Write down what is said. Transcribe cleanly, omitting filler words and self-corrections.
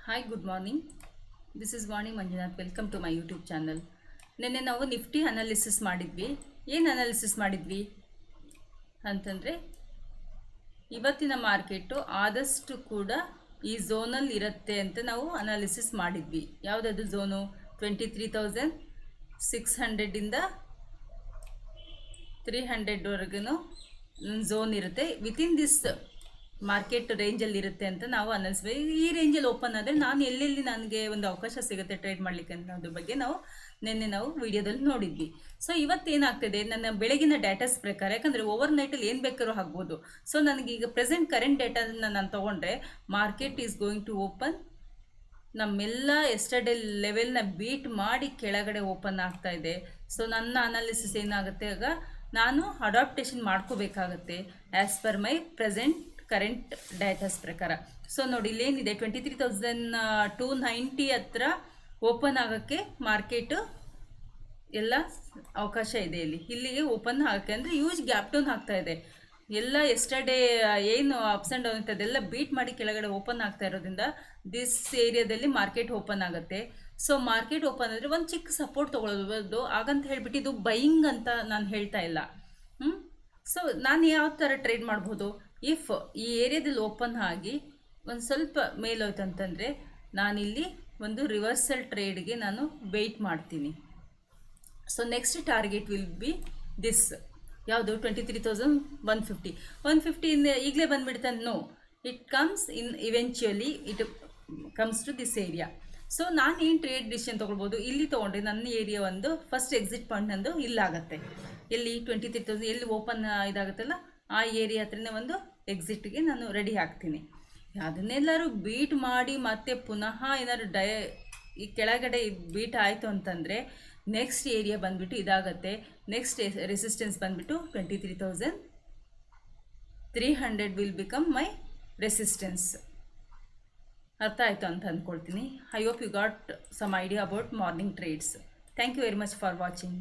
Hi good morning. This is Vani Manjunath. Welcome to my YouTube channel. ನಿನ್ನೆ ನಾವು Nifty analysis ಮಾಡಿದ್ವಿ. ಏನು ಅನಾಲಿಸಿಸ್ ಮಾಡಿದ್ವಿ ಅಂತಂದರೆ, ಇವತ್ತಿನ ಮಾರ್ಕೆಟು ಆದಷ್ಟು ಕೂಡ ಈ ಝೋನಲ್ಲಿ ಇರುತ್ತೆ ಅಂತ ನಾವು ಅನಾಲಿಸಿಸ್ ಮಾಡಿದ್ವಿ. ಯಾವುದದು ಝೋನು? 23,600ಇಂದ 300ವರೆಗೂ ಝೋನ್ ಇರುತ್ತೆ. ವಿತಿನ್ ದಿಸ್ ಮಾರ್ಕೆಟ್ ರೇಂಜಲ್ಲಿ ಇರುತ್ತೆ ಅಂತ ನಾವು ಅನ್ನಿಸ್ಬೇಕು. ಈ ರೇಂಜಲ್ಲಿ ಓಪನ್ ಆದರೆ ನಾನು ಎಲ್ಲೆಲ್ಲಿ ನನಗೆ ಒಂದು ಅವಕಾಶ ಸಿಗುತ್ತೆ ಟ್ರೇಡ್ ಮಾಡಲಿಕ್ಕೆ ಅನ್ನೋದ್ರ ಬಗ್ಗೆ ನಾವು ವಿಡಿಯೋದಲ್ಲಿ ನೋಡಿದ್ವಿ. ಸೊ ಇವತ್ತೇನಾಗ್ತದೆ, ನನ್ನ ಬೆಳಗಿನ ಡೇಟಾಸ್ ಪ್ರಕಾರ, ಯಾಕಂದರೆ ಓವರ್ ನೈಟಲ್ಲಿ ಏನು ಬೇಕಾದ್ರೂ ಆಗ್ಬೋದು. ಸೊ ನನಗೀಗ ಪ್ರೆಸೆಂಟ್ ಕರೆಂಟ್ ಡೇಟಾನ ನಾನು ತೊಗೊಂಡ್ರೆ market is going to open ನಮ್ಮೆಲ್ಲ ಎಸ್ಟರ್ಡೇ ಲೆವೆಲ್ನ ಬೀಟ್ ಮಾಡಿ ಕೆಳಗಡೆ ಓಪನ್ ಆಗ್ತಾ ಇದೆ. ಸೊ ನನ್ನ ಅನಾಲಿಸಿಸ್ ಏನಾಗುತ್ತೆ, ಆಗ ನಾನು ಅಡಾಪ್ಟೇಷನ್ ಮಾಡ್ಕೋಬೇಕಾಗತ್ತೆ as per my present current datas ಪ್ರಕಾರ. ಸೊ ನೋಡಿ, ಇಲ್ಲೇನಿದೆ, 23,290 ಹತ್ರ ಓಪನ್ ಆಗೋಕ್ಕೆ ಮಾರ್ಕೆಟು ಎಲ್ಲ ಅವಕಾಶ ಇದೆ. ಇಲ್ಲಿಗೆ ಓಪನ್ ಆಗೋಕ್ಕೆ ಅಂದರೆ ಯೂಜ್ ಗ್ಯಾಪ್ ಡೌನ್ ಆಗ್ತಾ ಇದೆ. ಎಲ್ಲ ಎಸ್ಟರ್ಡೇ ಏನು ಅಪ್ಸ್ ಆ್ಯಂಡ್ ಡೌನ್ ಇರ್ತದೆ ಬೀಟ್ ಮಾಡಿ ಕೆಳಗಡೆ ಓಪನ್ ಆಗ್ತಾ ಇರೋದ್ರಿಂದ ದಿಸ್ ಏರಿಯಾದಲ್ಲಿ ಮಾರ್ಕೆಟ್ ಓಪನ್ ಆಗುತ್ತೆ. ಸೊ ಮಾರ್ಕೆಟ್ ಓಪನ್ ಆದರೆ ಒಂದು ಚಿಕ್ಕ ಸಪೋರ್ಟ್ ತೊಗೊಳ್ಳೋದು. ಹಾಗಂತ ಹೇಳ್ಬಿಟ್ಟು ಇದು ಬೈಯಿಂಗ್ ಅಂತ ನಾನು ಹೇಳ್ತಾ ಇಲ್ಲ. ಸೊ ನಾನು ಯಾವ ಥರ ಟ್ರೇಡ್ ಮಾಡ್ಬೋದು, ಇಫ್ ಈ ಏರಿಯಾದಲ್ಲಿ ಓಪನ್ ಆಗಿ ಒಂದು ಸ್ವಲ್ಪ ಮೇಲೋಯ್ತು ಅಂತಂದರೆ ನಾನಿಲ್ಲಿ ಒಂದು ರಿವರ್ಸಲ್ ಟ್ರೇಡ್ಗೆ ನಾನು ವೆಯ್ಟ್ ಮಾಡ್ತೀನಿ. So next target will be this, ಯಾವುದು? 23,150. 150 ಈಗಲೇ ಬಂದುಬಿಡ್ತಾನೆ? No, it comes in eventually, it comes to this area. So ನಾನು ಏನು ಟ್ರೇಡ್ ಡಿಸಿಷನ್ ತೊಗೊಳ್ಬೋದು, ಇಲ್ಲಿ ತೊಗೊಂಡ್ರೆ ನನ್ನ ಏರಿಯಾ ಒಂದು ಫಸ್ಟ್ ಎಕ್ಸಿಟ್ ಪಾಯಿಂಟ್ ನಂದು ಇಲ್ಲಾಗತ್ತೆ. ಎಲ್ಲಿ? 23,000 ಎಲ್ಲಿ ಓಪನ್ ಇದಾಗುತ್ತಲ್ಲ ಆ ಏರಿಯಾ ಹತ್ರನೇ ಒಂದು ಎಕ್ಸಿಟ್ಗೆ ನಾನು ರೆಡಿ ಆಗ್ತೀನಿ. ಅದನ್ನೆಲ್ಲರೂ ಬೀಟ್ ಮಾಡಿ ಮತ್ತೆ ಪುನಃ ಏನಾದ್ರು ಈ ಕೆಳಗಡೆ ಬೀಟ್ ಆಯಿತು ಅಂತಂದರೆ ನೆಕ್ಸ್ಟ್ ಏರಿಯಾ ಬಂದುಬಿಟ್ಟು ಇದಾಗತ್ತೆ. ನೆಕ್ಸ್ಟ್ ರೆಸಿಸ್ಟೆನ್ಸ್ ಬಂದುಬಿಟ್ಟು 23,300 ವಿಲ್ ಬಿಕಮ್ ಮೈ ರೆಸಿಸ್ಟೆನ್ಸ್. ಅರ್ಥ ಆಯಿತು ಅಂತ ಅಂದ್ಕೊಳ್ತೀನಿ. I hope you got some idea about morning trades. Thank you very much for watching.